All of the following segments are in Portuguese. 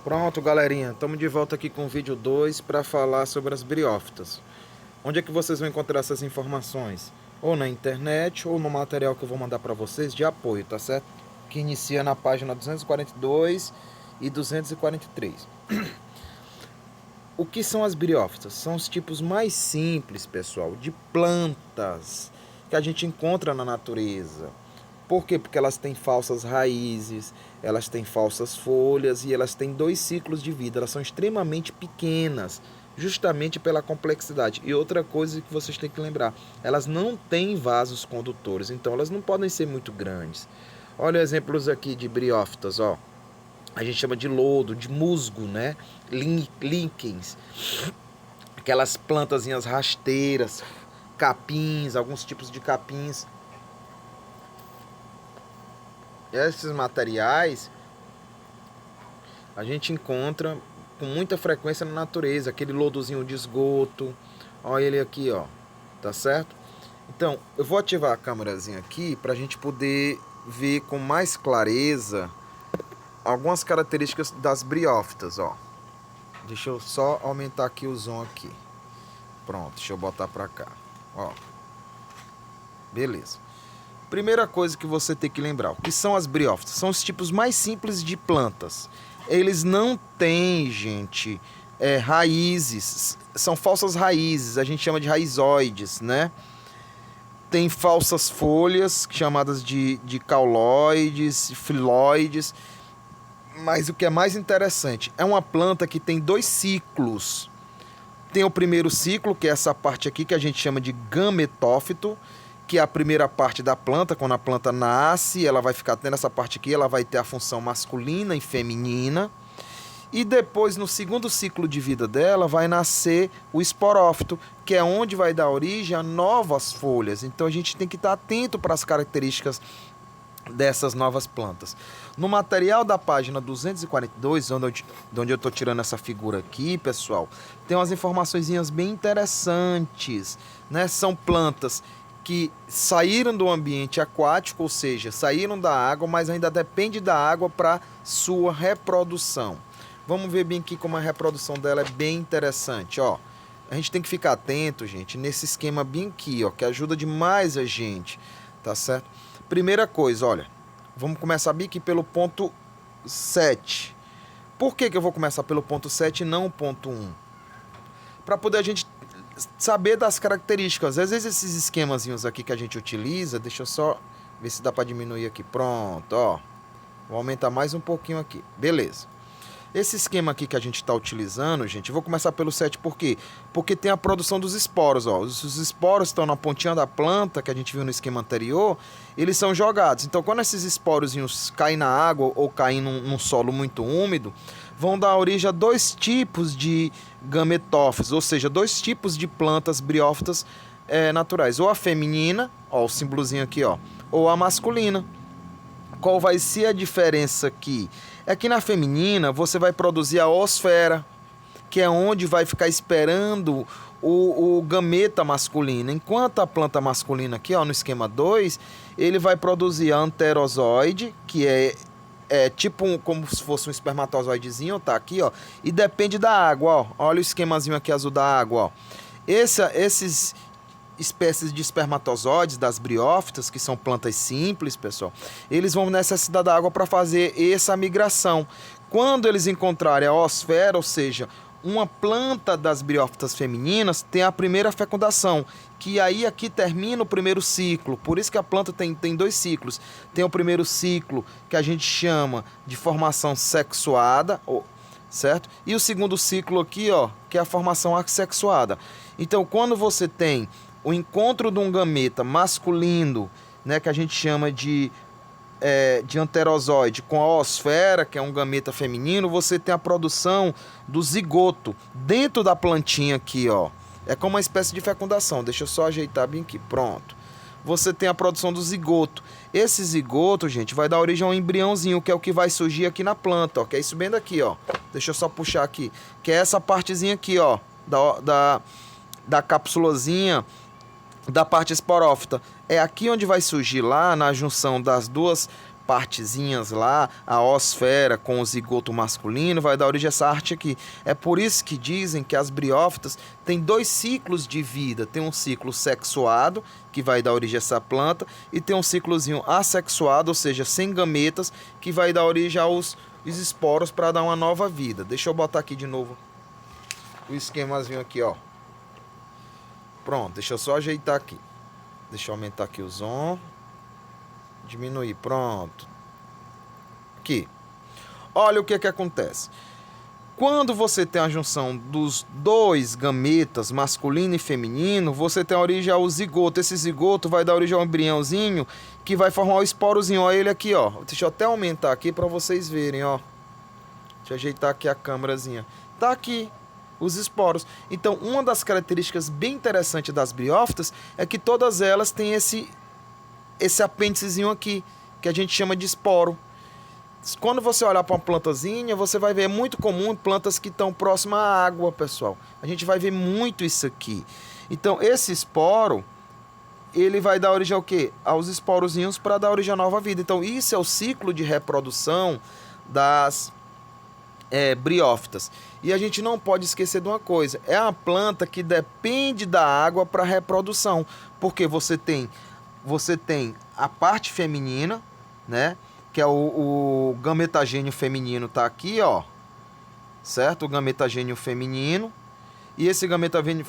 Pronto, galerinha, estamos de volta aqui com o vídeo 2 para falar sobre as briófitas. Onde é que vocês vão encontrar essas informações? Ou na internet ou no material que eu vou mandar para vocês de apoio, tá certo? Que inicia na página 242 e 243. O que são as briófitas? São os tipos mais simples, pessoal, de plantas que a gente encontra na natureza. Por quê? Porque elas têm falsas raízes, elas têm falsas folhas e elas têm 2 ciclos de vida. Elas são extremamente pequenas, justamente pela complexidade. E outra coisa que vocês têm que lembrar, elas não têm vasos condutores, então elas não podem ser muito grandes. Olha exemplos aqui de briófitas, ó. A gente chama de lodo, de musgo, né? Líquens, aquelas plantazinhas rasteiras, capins, alguns tipos de capins. Esses materiais a gente encontra com muita frequência na natureza, aquele lodozinho de esgoto. Olha ele aqui, ó, tá certo? Então, eu vou ativar a câmerazinha aqui para a gente poder ver com mais clareza algumas características das briófitas, ó. Deixa eu só aumentar aqui o zoom aqui. Pronto, deixa eu botar para cá, ó. Beleza. Primeira coisa que você tem que lembrar, o que são as briófitas? São os tipos mais simples de plantas. Eles não têm, gente, raízes, são falsas raízes, a gente chama de raizoides, né? Tem falsas folhas, chamadas de cauloides, filoides. Mas o que é mais interessante, é uma planta que tem 2 ciclos. Tem o primeiro ciclo, que é essa parte aqui que a gente chama de gametófito, que é a primeira parte da planta. Quando a planta nasce, ela vai ficar tendo essa parte aqui, ela vai ter a função masculina e feminina. E depois, no segundo ciclo de vida dela, vai nascer o esporófito, que é onde vai dar origem a novas folhas. Então a gente tem que estar atento para as características dessas novas plantas. No material da página 242, de onde eu estou tirando essa figura aqui, pessoal, tem umas informações bem interessantes, né? São plantas que saíram do ambiente aquático, ou seja, saíram da água, mas ainda depende da água para sua reprodução. Vamos ver bem aqui como a reprodução dela é bem interessante, ó. A gente tem que ficar atento, gente, nesse esquema bem aqui, ó, que ajuda demais a gente, tá certo? Primeira coisa, olha, vamos começar bem aqui pelo ponto 7. Por que eu vou começar pelo ponto 7 e não o ponto 1? Para poder a gente saber das características. Às vezes esses esquemazinhos aqui que a gente utiliza, deixa eu só ver se dá para diminuir aqui. Pronto, ó. Vou aumentar mais um pouquinho aqui. Beleza. Esse esquema aqui que a gente está utilizando, gente, eu vou começar pelo 7, por quê? Porque tem a produção dos esporos, ó. Os esporos estão na pontinha da planta, que a gente viu no esquema anterior, eles são jogados. Então, quando esses esporozinhos caem na água ou caem num solo muito úmido, vão dar origem a 2 tipos de gametófitos, ou seja, 2 tipos de plantas briófitas naturais. Ou a feminina, ó, o símbolozinho aqui, ó, ou a masculina. Qual vai ser a diferença aqui? É que na feminina você vai produzir a oosfera, que é onde vai ficar esperando o gameta masculino. Enquanto a planta masculina aqui, ó, no esquema 2, ele vai produzir a anterozoide, que é tipo como se fosse um espermatozoidezinho, tá aqui, ó, e depende da água, ó. Olha o esquemazinho aqui azul da água, ó. Esses espécies de espermatozoides das briófitas, que são plantas simples, pessoal, eles vão necessitar da água para fazer essa migração. Quando eles encontrarem a oosfera, ou seja, uma planta das briófitas femininas, tem a primeira fecundação, que aí aqui termina o primeiro ciclo. Por isso que a planta tem 2 ciclos. Tem o primeiro ciclo, que a gente chama de formação sexuada, certo? E o segundo ciclo aqui, ó, que é a formação assexuada. Então, quando você tem o encontro de um gameta masculino, né, que a gente chama de anterozoide, com a oosfera, que é um gameta feminino, você tem a produção do zigoto dentro da plantinha aqui, ó. É como uma espécie de fecundação. Deixa eu só ajeitar bem aqui. Pronto. Você tem a produção do zigoto. Esse zigoto, gente, vai dar origem a um embriãozinho, que é o que vai surgir aqui na planta, ó. Que é isso bem daqui, ó. Deixa eu só puxar aqui. Que é essa partezinha aqui, ó. Da cápsulazinha da parte esporófita. É aqui onde vai surgir, lá na junção das 2 partezinhas lá, a oosfera com o zigoto masculino, vai dar origem a essa arte aqui. É por isso que dizem que as briófitas têm 2 ciclos de vida. Tem um ciclo sexuado, que vai dar origem a essa planta, e tem um ciclozinho assexuado, ou seja, sem gametas, que vai dar origem aos esporos para dar uma nova vida. Deixa eu botar aqui de novo o esquemazinho aqui, ó. Pronto, deixa eu só ajeitar aqui. Deixa eu aumentar aqui o zoom. Diminuir, pronto. Aqui. Olha o que acontece. Quando você tem a junção dos 2 gametas, masculino e feminino, você tem a origem ao zigoto. Esse zigoto vai dar origem ao embriãozinho, que vai formar o esporozinho. Olha ele aqui, ó. Deixa eu até aumentar aqui para vocês verem, ó. Deixa eu ajeitar aqui a câmerazinha. Tá aqui os esporos. Então, uma das características bem interessantes das briófitas é que todas elas têm esse apêndicezinho aqui, que a gente chama de esporo. Quando você olhar para uma plantazinha, você vai ver, é muito comum em plantas que estão próximas à água, pessoal. A gente vai ver muito isso aqui. Então, esse esporo, ele vai dar origem ao quê? Aos esporozinhos para dar origem à nova vida. Então, isso é o ciclo de reprodução das briófitas. E a gente não pode esquecer de uma coisa. É uma planta que depende da água para reprodução. Porque você tem a parte feminina, né? Que é o gametagênio feminino, tá aqui, ó. Certo? O gametagênio feminino. E esse gametagênio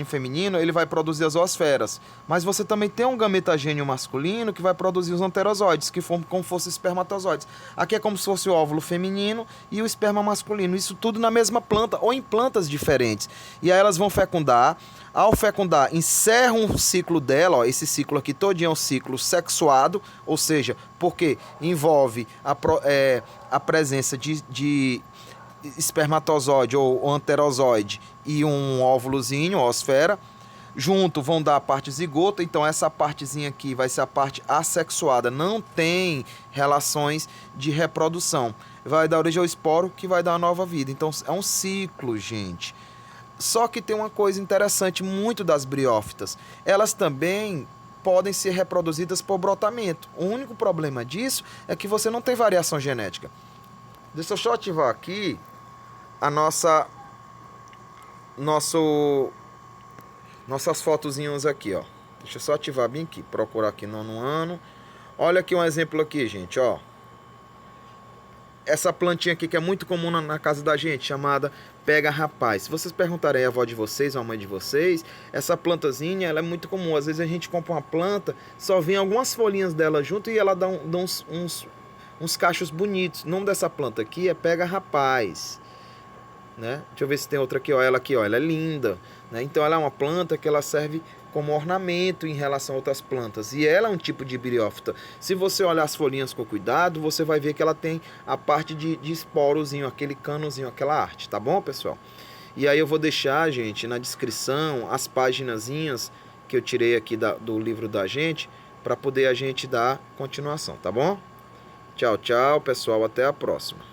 feminino, ele vai produzir as zoosferas. Mas você também tem um gametagênio masculino que vai produzir os anterozoides, que formam como se fossem espermatozoides. Aqui é como se fosse o óvulo feminino e o esperma masculino. Isso tudo na mesma planta ou em plantas diferentes. E aí elas vão fecundar. Ao fecundar, encerra um ciclo dela, ó, esse ciclo aqui todinho é um ciclo sexuado, ou seja, porque envolve a presença de espermatozoide ou anterozoide e um óvulozinho, oosfera. Junto vão dar a parte zigota, então essa partezinha aqui vai ser a parte assexuada, não tem relações de reprodução. Vai dar origem ao esporo que vai dar uma nova vida. Então é um ciclo, gente. Só que tem uma coisa interessante muito das briófitas. Elas também podem ser reproduzidas por brotamento. O único problema disso é que você não tem variação genética. Deixa eu só ativar aqui a nossas fotozinhas aqui, ó. Deixa eu só ativar bem aqui, procurar aqui 9º ano. Olha aqui um exemplo aqui, gente, ó. Essa plantinha aqui que é muito comum na casa da gente, chamada pega rapaz. Se vocês perguntarem à avó de vocês ou à mãe de vocês, essa plantazinha ela é muito comum. Às vezes a gente compra uma planta, só vem algumas folhinhas dela junto e ela dá uns cachos bonitos. O nome dessa planta aqui é pega rapaz, né? Deixa eu ver se tem outra aqui, ó. Ela aqui, ó, ela é linda, né? Então ela é uma planta que ela serve como ornamento em relação a outras plantas. E ela é um tipo de briófita. Se você olhar as folhinhas com cuidado, você vai ver que ela tem a parte de esporozinho, aquele canozinho, aquela arte, tá bom, pessoal? E aí eu vou deixar, gente, na descrição as paginazinhas que eu tirei aqui do livro da gente, para poder a gente dar continuação, tá bom? Tchau, tchau, pessoal, até a próxima.